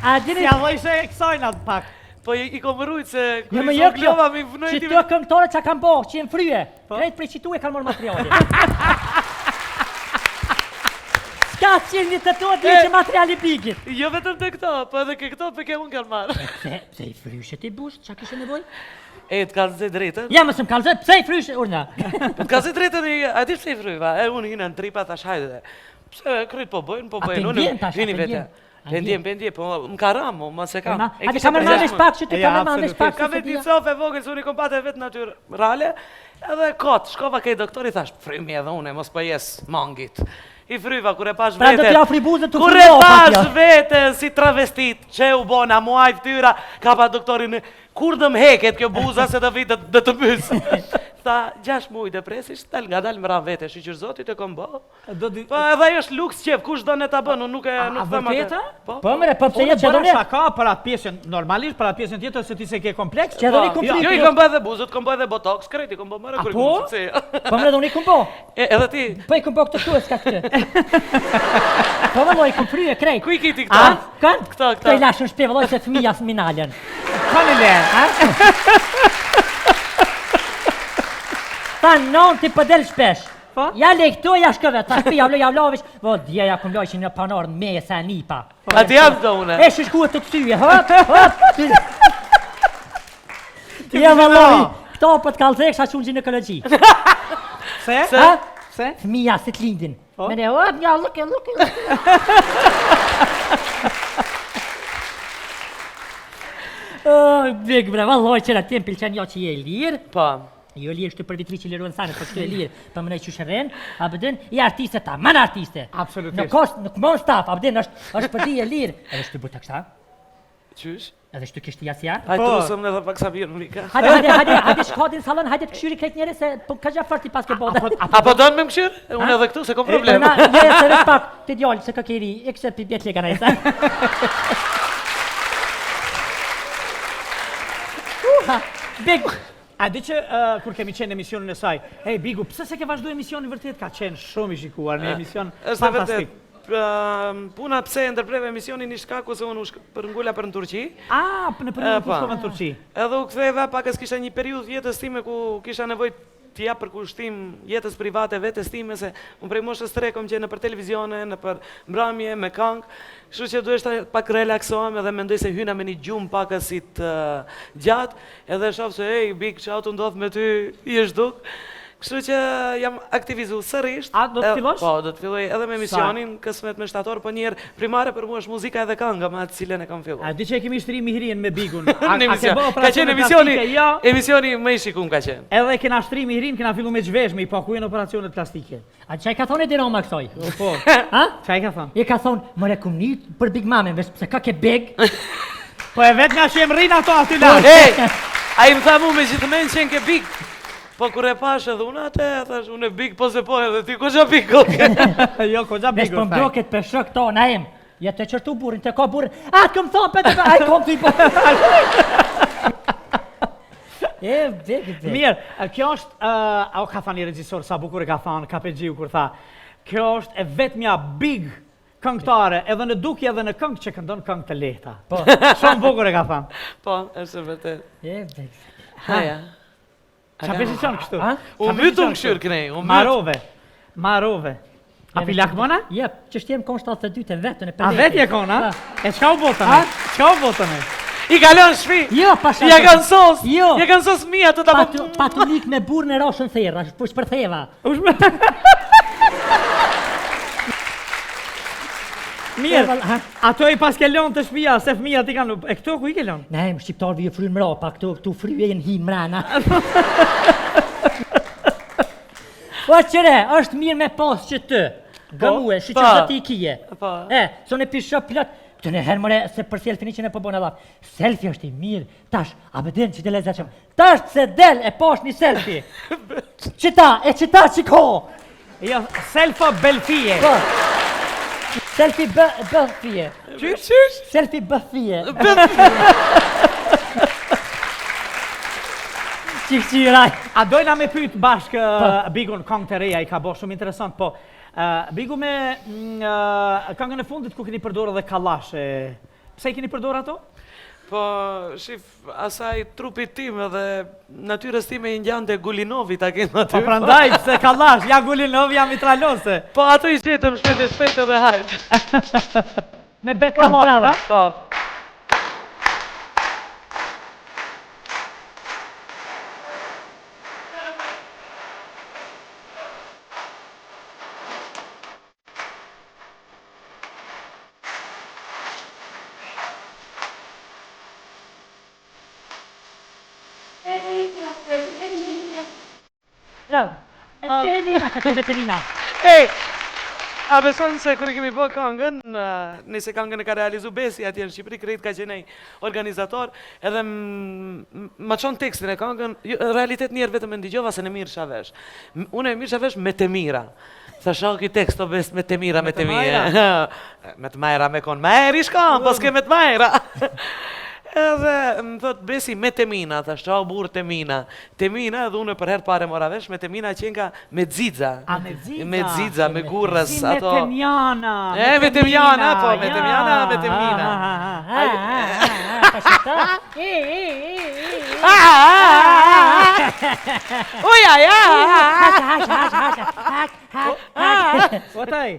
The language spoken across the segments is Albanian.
Si avojse e kësojnat pak. Po i kom rujt se Jo, kur më i jo zon glova mi vënoj që ti. të këngëtore që kanë bo, që jenë fryje. Krejt prej qitu e kanë morë materiali. Ska qenë një të to di që materiali bigit. Jo vetëm të këto, po edhe ke këto për ke unë kanë marrë. Pse i fryshe ti bush, qa kishe nevoj? E, të kanë zë drejtën. Ja, më së më kalzë, pse i fryshe, urna? Të kanë zë drejtën a di pse i fryva? E, unë hinë në tripa thash hajde. Pse kryt po bëjnë, unë vini vete. Pendje, po më ka ramë, më se kam. A të kamerman vesh pak që të kamerman vesh pak. Ka vetë një cofë e vogël, se unë i kom pate vetë natyrale, edhe kot, shkova kej doktori, thash, frymi edhe une, mos po jes mangit. I fryva, kur e pash vete, Pra do t'ja fri buzën të kur e pash vete si travestit, që u bona, muaj ftyra, ka pa doktorin, kur dëm heket kjo buza se të vitë dhe të mysë. Tha, 6 muaj depresisht, dal nga dal më ra vete, shiqër zotit e kom bo. Po edhe ajo është luks qef, kush do ne ta bën, unë nuk them atë. Po mëre, po pse Unë jetë që do bëra ne? shaka për atë pjesën, normalisht për atë pjesën tjetër se ti se ke kompleks. Që do ne komplet. Jo, i kom bë edhe buzët, kom bë edhe botox, kreti kom bë më kur Po? Po mëre do ne kom bo. Edhe ti, Po i kom bo këtë tu e s'ka këtë. Po vëlloj, i kom frye krejt. ku i kiti këta? Kanë? Këta. Këto i lashën shpe, vëlloj se fëmija minalen. Kanë le. Ta non ti po del shpesh. Po? Ja le këto ja shkove, ta shpi javlovish, vo dje ja kum lojshin në panor me sa nipa. A ti jam të une? E shishkuat të kësyje, hop. Ja vëlloj, këto po të kallëzek sa qunë ginekologi. Se? Ha? Se? Fëmija se të lindin. Mene, hop, ja, luke. Big bre, valloj që në tim pëlqen jo që je lirë. Po. Jo lirë shtu për vitri që liruan sanë, po kështu e lirë, për mënej që shërren, a bëdin, i artiste ta, manë artiste. Absolutisht. Nuk mon staf, a bëdin, është për di e lirë. Edhe shtu bëta kështa, Qysh? edhe shtu kishtë jasja. Hajtë trusëm edhe pak sa birë Mrika. Hajde shkodin salon, hajde të këshyri krejt njëri se ka gja fërti pas ke boda. Apo donë me më këshyrë? Unë edhe këtu se kom problem. Je se rës pak, të djallë, se ka keri, e kështë për bjetë lega nëjse. Big, A di që kur kemi qenë emisionin e saj, hej Bigu, pse se ke vazhdu emisionin vërtet ka qenë shumë i shikuar, një emision Është e fantastik. vërtet. Puna pse e ndërpreve emisionin i shkaku se unë u përngulla për në Turqi. Në përnjën të shkove në Turqi. Edhe u ktheva pak as kisha një periudhë jetës time ku kisha nevojë të jap përkushtim jetës private vetes time se unë prej moshës 3 kom qenë për televizione, në për mbrëmje, me këngë. Kështu që duheshta pak relaksohem edhe mendoj se hyna me një gjumë pak si të gjatë, edhe shoh se hey Big, çau të ndodh me ty, i është duk. Kështu që jam aktivizu sërish. A, do të fillosh? Po, do të filloj edhe me emisionin, kësmet me shtator, po njerë primare për mua është muzika edhe kënga me atë cilën e kam filluar. A di që e kemi shtri Mihrin me Bigun. Në emision. Ka qenë emisioni më i shikum ka qenë. Edhe kena shtri Mihrin, kena fillu me gjveshme, i pakujen operacionet plastike. a qaj ka thonë e dino ma kësoj? Po, Ha? qaj ka thonë? I ka thonë, mëre kum një për Big Mame, vesh pse ka ke Big. Po e vetë nga që e mrin ato aty lartë. Ej, a i më tha mu me gjithëmen qenë ke Big. Po kur e pash edhe unë atë, thash, unë e Big po se po edhe ti ko qa Big koke. Jo, ko qa Vesh Bigun për mblokit për shok to, na em. Ja të qërtu burin, të ka burin. A, të këm thonë për të për, a i kom të i po. Big. Mirë, kjo është, o ka thani regjisor, sa bukur e ka thani, KPG-u kur tha, kjo është e vetëmja Big këngëtare, edhe në dukje edhe në këngë që këndon këngë të lehta. Po. Shumë bukur e ka thani. Po, është vërtet. Big. Haja. Qa pesision kështu? Unë mytu më këshyrë kënej, unë mytu. Marove. A pilak bona? Jep, që shtjem kon 72 e vetën e për A vetë je kona? E qka u botën e? Qka u botën e? I kalon shpi. Jo, pasha. Ja kanë sos. Jo. Ja kanë sos mia të ta Patulik me burë në roshën therra, po shpërtheva. Mirë, ato i pas ke lon të shpia, se fëmija ti kanë, e këto ku i ke lon? Ne, më shqiptarëve ju frynë mrapa, këtu fryjen hinë mrana. Po qëre, është mirë me pas që të, gëmue, shiqër dhe ti i kije. So në pisho pilot, të në herë mëre, se për selfie që në përbon e lap. Selfie është i mirë, tash, a bëdin që të lezeqëm. Tash se del e posh një selfie. Qëta, që ko. Jo, selfa belfije. Selfie bëfije. Qysh? Selfie bëfije. Qiraj. A dojna me pyt bashkë Bigun këngë të reja, i ka bo shumë interesant, po Bigu me këngën e fundit ku këni përdorë dhe kalashe, Pse I keni përdor ato? Po, shif, asaj trupit tim edhe natyrës time I ngjante Gulinovi ta kenë aty. Po prandaj, pse kallash, ja Gulinov, ja mitralose. Po ato I gjetëm shpejt edhe hajt. Me bet kamarave. Po. Bravo. Veterina. Ej, a beson se kur I kemi bë këngën, nëse këngën e ka realizu Besi atje në Shqipëri, krejt ka qenë ai organizator, edhe ma çon tekstin e këngën, realitet njerë vetëm e ndigjova se në mirë shavesh. Unë e mirë shavesh me të mira. Thash ki tekst o bes me të mira, me të mira. Me të majra me kon, majri shkon, po s'ke me të majra. Edhe më thot Besi me Temina, thash çao burr Temina. Temina edhe unë për herë pare mora vesh me Temina që nga me Xixa. A me Xixa? Me Xixa, me gurrës Si ato. me Temjana. Me Temjana, po, me Temjana, me Temina. Uja, Otaj.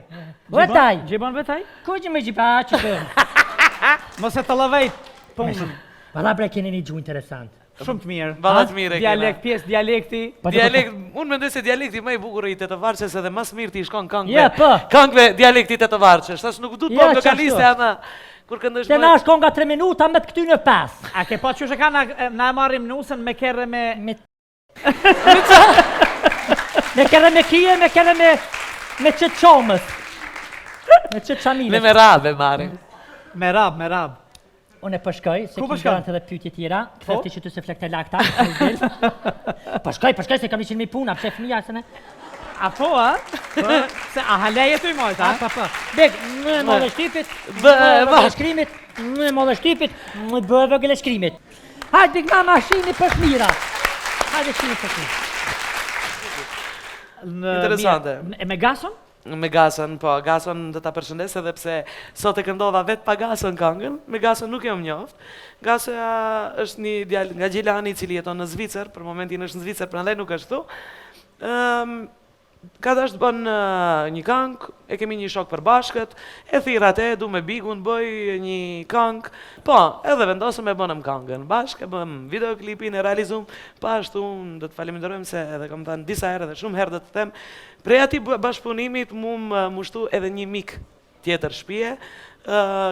Otaj. Gjibon vetaj? Ku që me gjipa që të? Mos e të lëvejt punën. Valla bre keni një gjuhë interesant. Shumë të mirë. Valla të mirë e kena. Dialekt, pjesë dialekti. Dialekt, unë mendoj se dialekti më I bukur I Tetovarçës edhe më mirë ti shkon këngëve. Ja, po. Këngëve dialekti Tetovarçës. Tash nuk du të Ja, bëj vokaliste ama kur këndosh Se na është konga 3 minuta me të këty në 5. A ke pa që ka na e marrim nusën me kerre me... Me kere me kije, me kere me qëtë qomës. Me qëtë qamilës. me rabe marrim. Me rab. Unë e përshkoj, se Ku ki përshkon? garante dhe pyetje tjera, këthefti që tu se flekte lakta, përshkoj, se kam ishin mi puna, pse fëmija se ne. A po, a? Se a haleje të I mojt, a? Pa. Bek, në mollë shtypit, Bë, në ba. mollë shkrimit, në mollë shtypit, në bëhe vëgële shkrimit. Hajde bik mama, shini për fmira. Hajde shini për fmira. Interesante. E me gason? Me Gason, po, Gason do ta përshëndes edhe pse sot e këndova vetë pa Gason këngën, me Gason nuk jam njoft. Gasoja është një djalë nga Gjilani I cili jeton në Zvicër, për momentin është në Zvicër, prandaj nuk është këtu. Ka dash të bën një këngë, e kemi një shok përbashkët, e thirr atë, du me Bigun bëj një këngë. Po, edhe vendosëm e bënëm këngën bashkë, e bëm videoklipin e realizum, pa ashtu unë do të faleminderojmë se edhe kam thënë disa herë dhe shumë herë do të them, prej atij bashkëpunimit mu më mushtu edhe një mik tjetër shtëpie.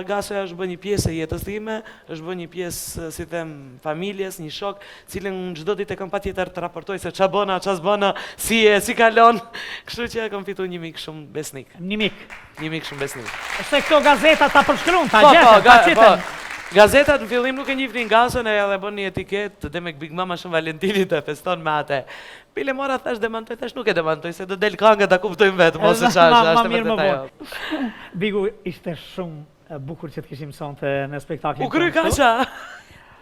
Gasoja është bë një pjesë e jetës time, është bë një pjesë, si them, familjes, një shok, cilën çdo ditë e kam patjetër të raportoj se ç'a bëna, ç'a s'bëna, si kalon. Kështu që kam fitu një mik shumë besnik. Një mik. Një mik shumë besnik. Se këto gazeta ta përshkruan, ta Po, gjetën, ta qitën. Gazetat në fillim nuk e njihnin Gason e edhe bën një etiketë dhe me Big Mama Shën Valentinit e feston me atë. Bile mora thash demantoj, thash nuk e demantoj se do del këngë ta kuptojmë vetë, mos e çash, është e vërtetë ajo. Bigu ishte shumë bukur që të kishim sonte në spektaklin. U kry kaqa.